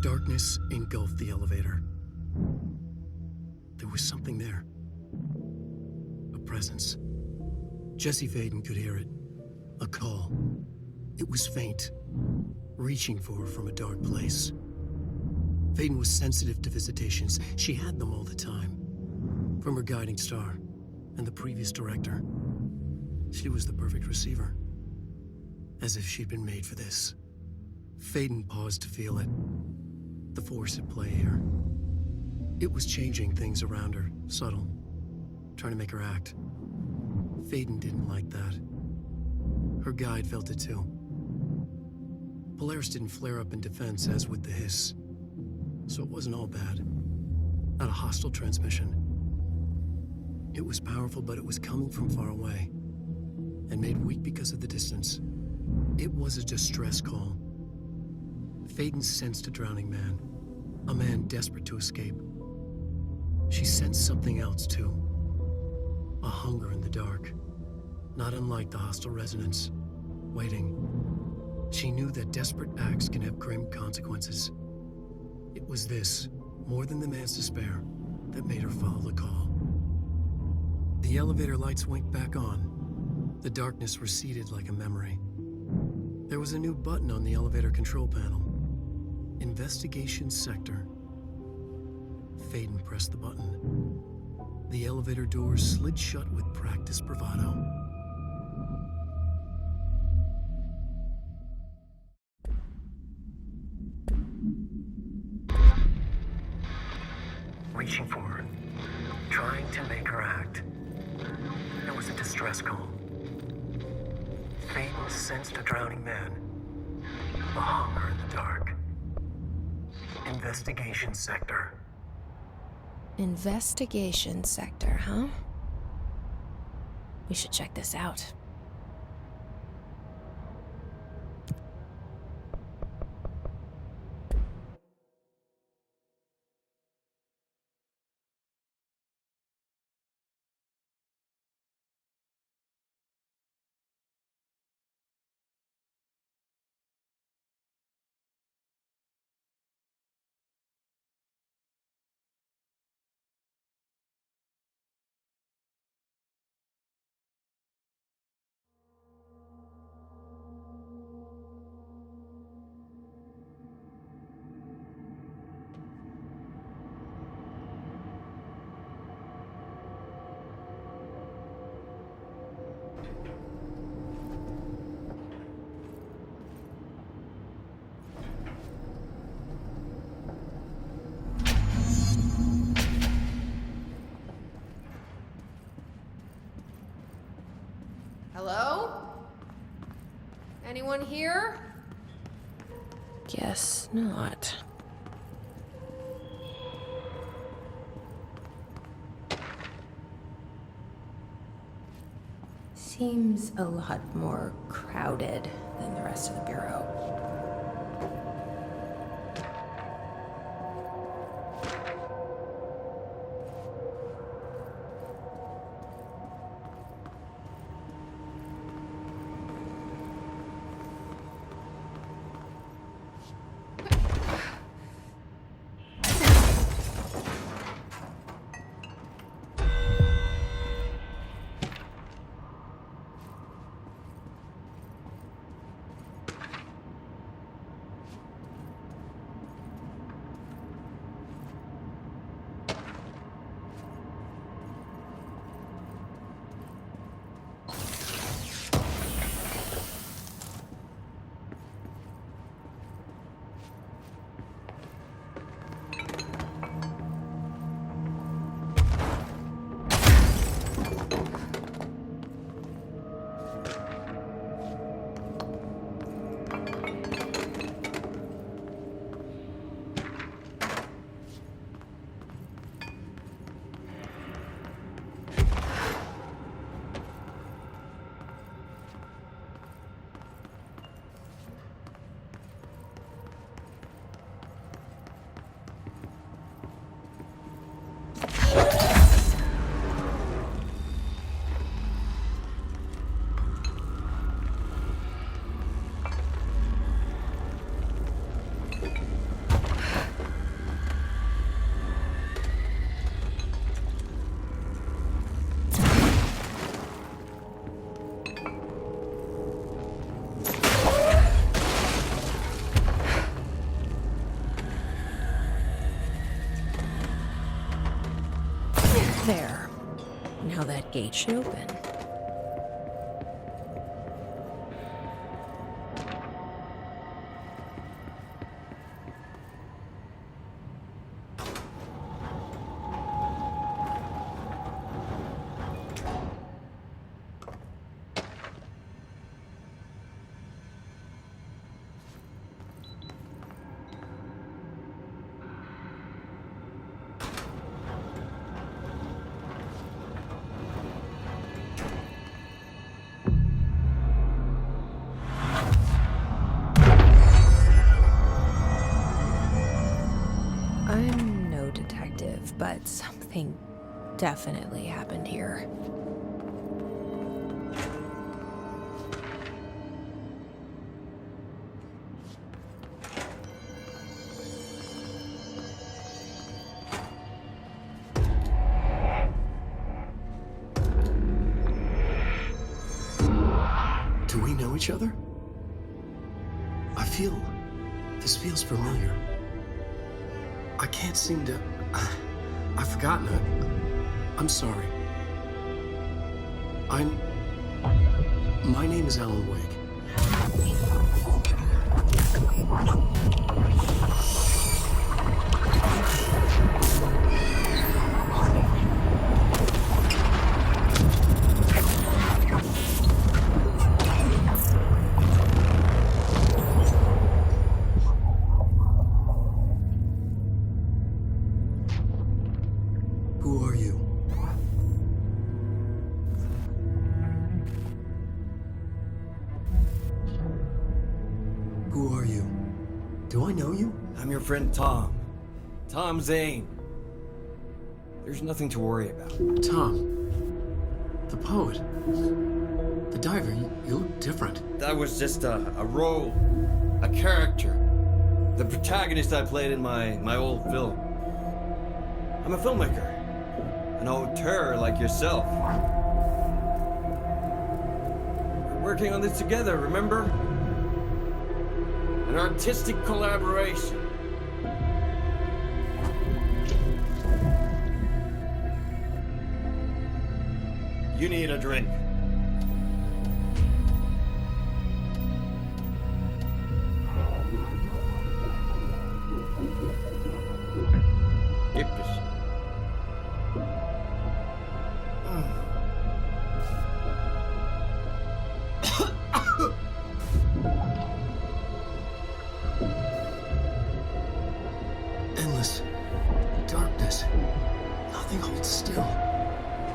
Darkness engulfed the elevator. There was something there. A presence. Jesse Faden could hear it. A call. It was faint, reaching for her from a dark place. Faden was sensitive to visitations. She had them all the time. From her guiding star and the previous director. She was the perfect receiver. As if she'd been made for this. Faden paused to feel it. The force at play here. It was changing things around her, subtle, trying to make her act. Faden didn't like that. Her guide felt it too. Polaris didn't flare up in defense as with the hiss, so it wasn't all bad. Not a hostile transmission. It was powerful, but it was coming from far away, and made weak because of the distance. It was a distress call. Faden sensed a drowning man, a man desperate to escape. She sensed something else too. A hunger in the dark, not unlike the hostile resonance, waiting. She knew that desperate acts can have grim consequences. It was this, more than the man's despair, that made her follow the call. The elevator lights winked back on. The darkness receded like a memory. There was a new button on the elevator control panel. Investigation Sector. Faden pressed the button. The elevator doors slid shut with practiced bravado. Reaching for her, trying to make her act. It was a distress call. Faden sensed a drowning man. A hunger in the dark. Investigation Sector. Investigation Sector, huh? We should check this out. Hello? Anyone here? Guess not. Seems a lot more crowded than the rest of the bureau. gate should open. I'm no detective, but something definitely happened here. Do we know each other? This feels familiar. I can't seem to... I've forgotten it. I'm sorry. My name is Alan Wake. Who are you? Who are you? Do I know you? I'm your friend Tom. Tom Zane. There's nothing to worry about. Tom. The poet. The diver. You look different. That was just a role. A character. The protagonist I played in my old film. I'm a filmmaker. An auteur like yourself. We're working on this together, remember? An artistic collaboration. You need a drink. Gibt's. Endless darkness. Nothing holds still.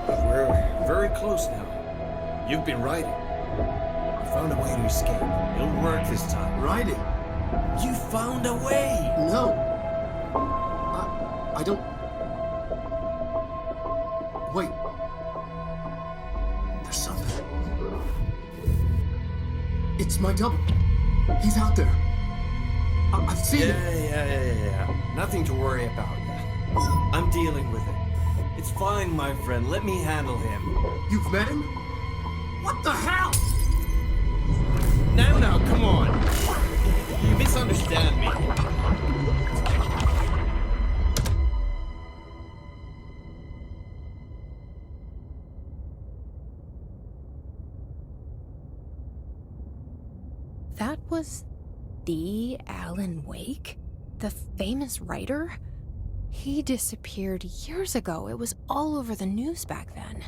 We're very close now. You've been writing. You found a way to escape. It'll work this time. Riding. You found a way! No. I don't... Wait. There's something. It's my double. He's out there. I've seen him. Yeah. Nothing to worry about yet. I'm dealing with it. It's fine, my friend. Let me handle him. You've met him? What the hell? Now, come on. You misunderstand me. That was the Alan Wake? The famous writer? He disappeared years ago. It was all over the news back then.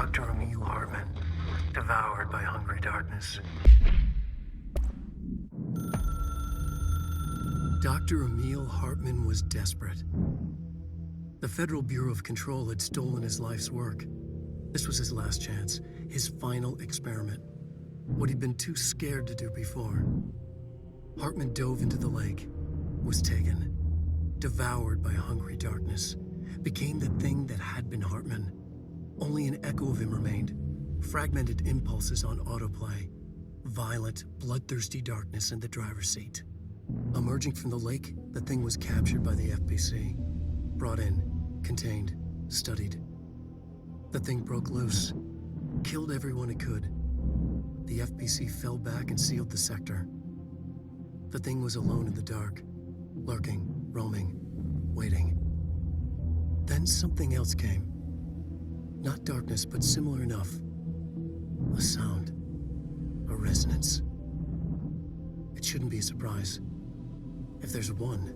Dr. Emil Hartman, devoured by hungry darkness. Dr. Emil Hartman was desperate. The Federal Bureau of Control had stolen his life's work. This was his last chance, his final experiment. What he'd been too scared to do before. Hartman dove into the lake, was taken, devoured by hungry darkness, became the thing that had been Hartman. Only an echo of him remained, fragmented impulses on autoplay, violent, bloodthirsty darkness in the driver's seat. Emerging from the lake, the thing was captured by the FBC, brought in, contained, studied. The thing broke loose, killed everyone it could. The FBC fell back and sealed the sector. The thing was alone in the dark, lurking, roaming, waiting. Then something else came. Not darkness, but similar enough. A sound. A resonance. It shouldn't be a surprise. If there's one,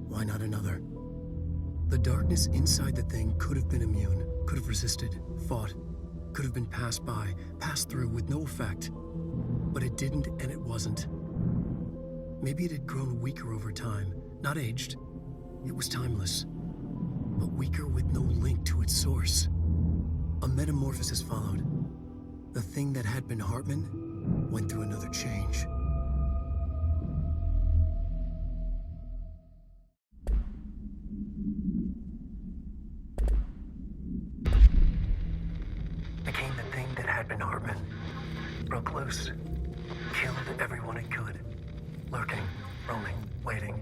why not another? The darkness inside the thing could have been immune, could have resisted, fought, could have been passed by, passed through with no effect. But it didn't, and it wasn't. Maybe it had grown weaker over time, not aged. It was timeless, but weaker with no link to its source. A metamorphosis followed. The thing that had been Hartman went through another change. Became the thing that had been Hartman. Broke loose. Killed everyone it could. Lurking, roaming, waiting.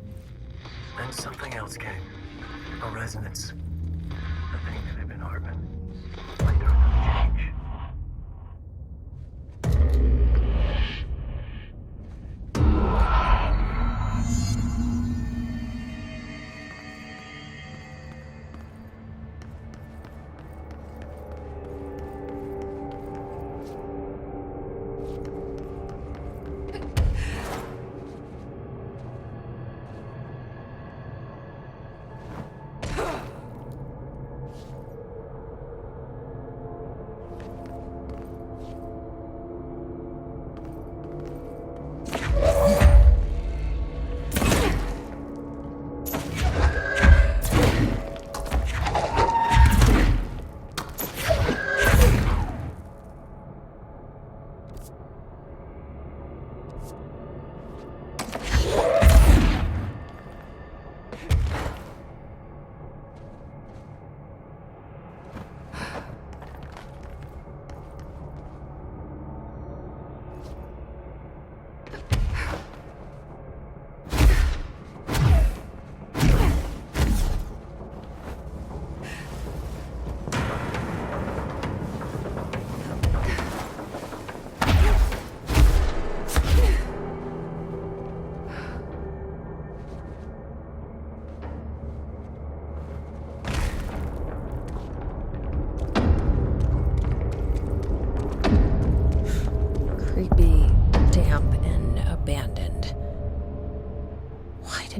Then something else came. A resonance. The thing that had been Hartman went through another change.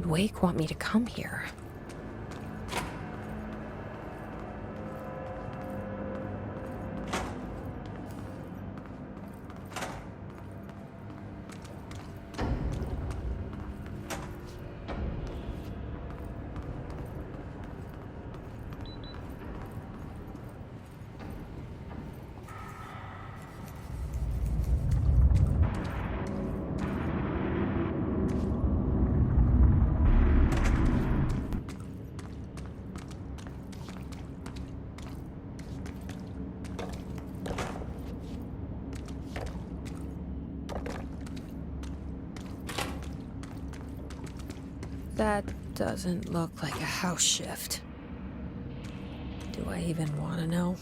Wake want me to come here? That doesn't look like a house shift. Do I even want to know?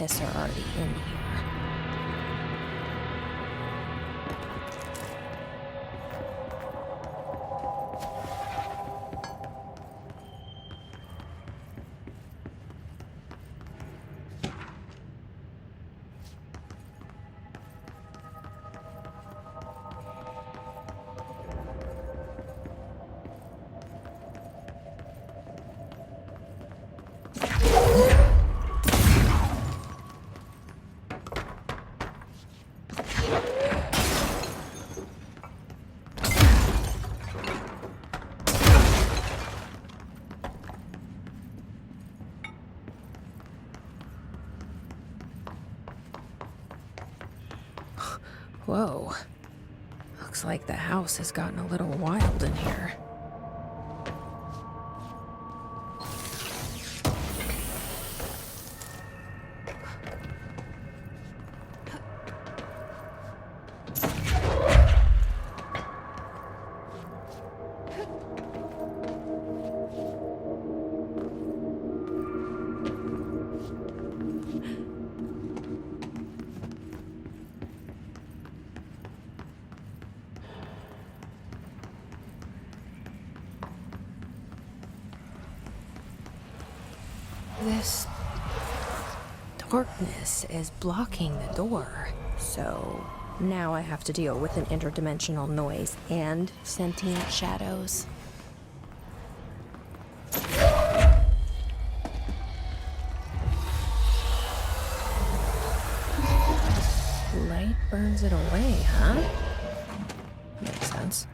piss are already in here. Whoa. Looks like the house has gotten a little wild in here. This darkness is blocking the door, so now I have to deal with an interdimensional noise and sentient shadows. Light burns it away, huh? Makes sense.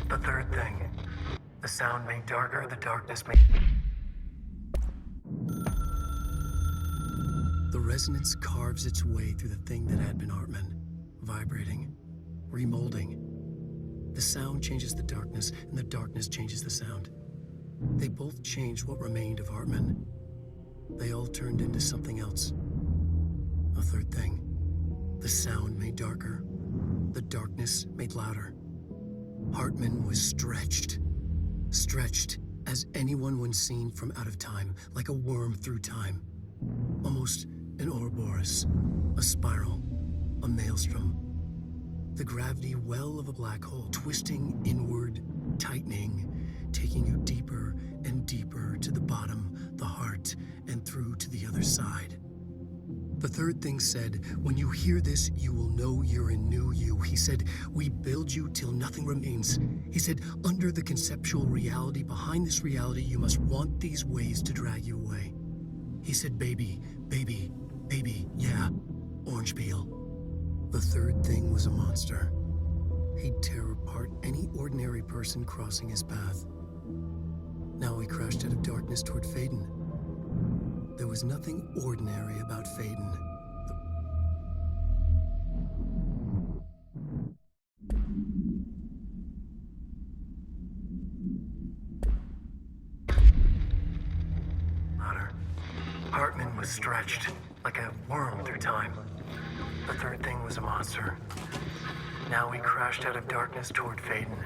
The third thing. The sound made darker, the darkness made... The resonance carves its way through the thing that had been Hartman, vibrating, remolding. The sound changes the darkness, and the darkness changes the sound. They both changed what remained of Hartman. They all turned into something else. A third thing. The sound made darker. The darkness made louder. Hartman was stretched. Stretched as anyone when seen from out of time, like a worm through time. Almost an Ouroboros, a spiral, a maelstrom. The gravity well of a black hole, twisting inward, tightening, taking you deeper and deeper to the bottom, the heart, and through to the other side. The third thing said, when you hear this, you will know you're in new you. He said, we build you till nothing remains. He said, under the conceptual reality, behind this reality, you must want these ways to drag you away. He said, baby, baby, baby, yeah, orange peel. The third thing was a monster. He'd tear apart any ordinary person crossing his path. Now he crashed out of darkness toward Faden. There was nothing ordinary about Faden. Louder. Hartman was stretched, like a worm through time. The third thing was a monster. Now he crashed out of darkness toward Faden.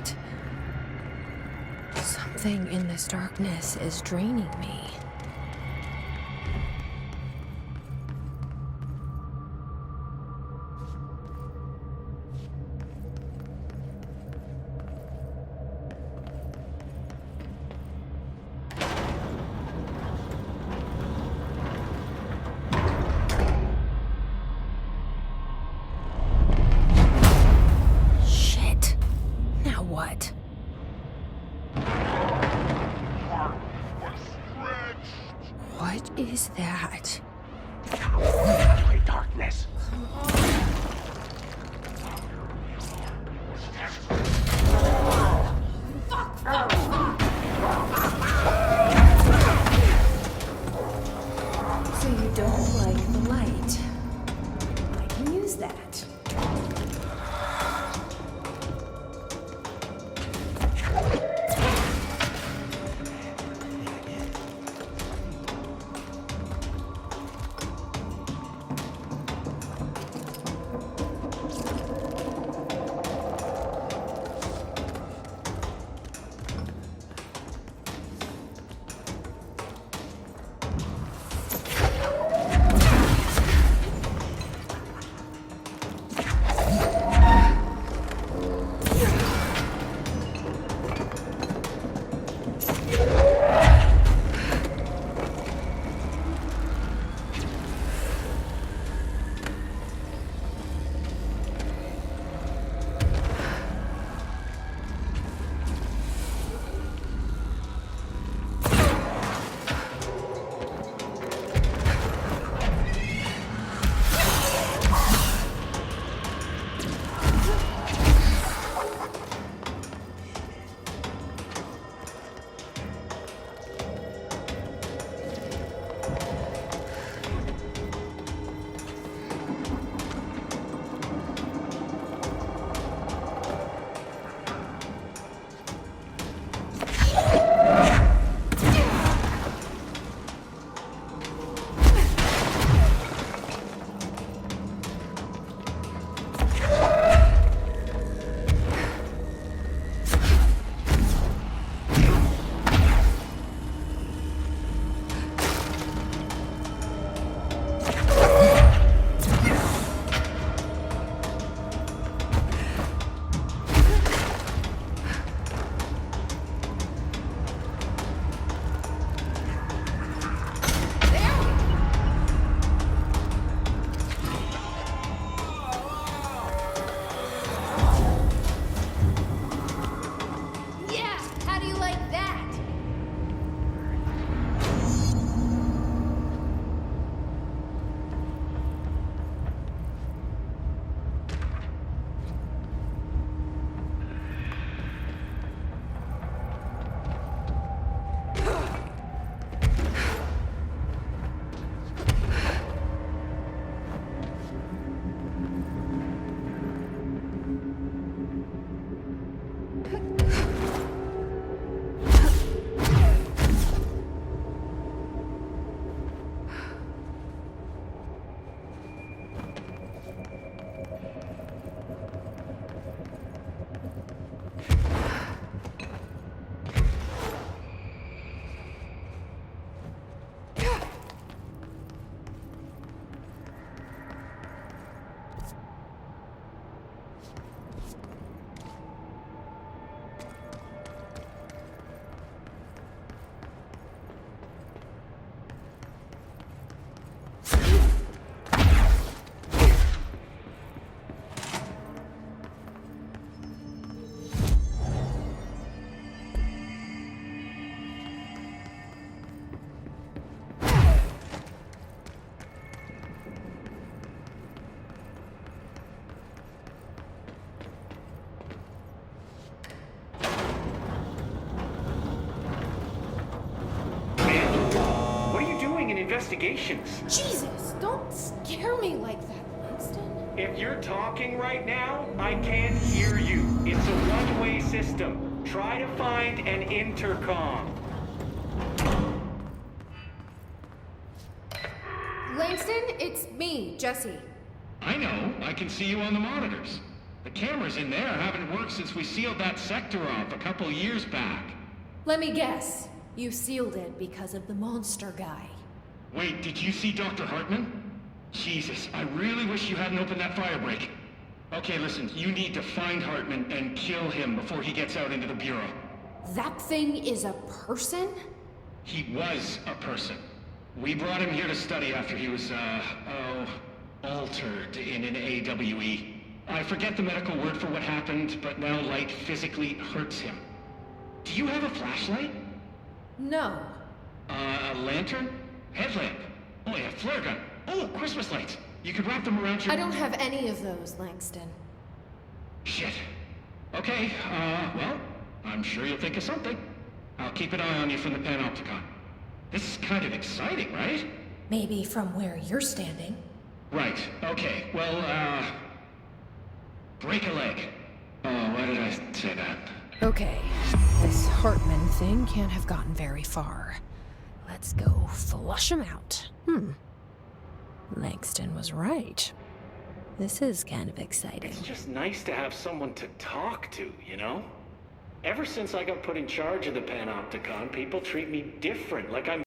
light. Something in this darkness is draining me. Shit. Now what? What is that? Darkness. So you don't like the light? I can use that. Yeah, how do you like that? Investigations. Jesus, don't scare me like that, Langston. If you're talking right now, I can't hear you. It's a one-way system. Try to find an intercom. Langston, it's me, Jesse. I know. I can see you on the monitors. The cameras in there haven't worked since we sealed that sector off a couple years back. Let me guess. You sealed it because of the monster guy. Wait, did you see Dr. Hartman? Jesus, I really wish you hadn't opened that fire break. Okay, listen, you need to find Hartman and kill him before he gets out into the Bureau. That thing is a person? He was a person. We brought him here to study after he was, altered in an AWE. I forget the medical word for what happened, but now light physically hurts him. Do you have a flashlight? No. A lantern? Headlamp? Oh yeah, flare gun. Oh, Christmas lights. You could wrap them around your... I don't have any of those, Langston. Shit. Okay, well, I'm sure you'll think of something. I'll keep an eye on you from the Panopticon. This is kind of exciting, right? Maybe from where you're standing. Right, okay. Well, break a leg. Oh, why did I say that? Okay, this Hartman thing can't have gotten very far. Let's go flush him out. Langston was right. This is kind of exciting. It's just nice to have someone to talk to, you know? Ever since I got put in charge of the Panopticon, people treat me different, like I'm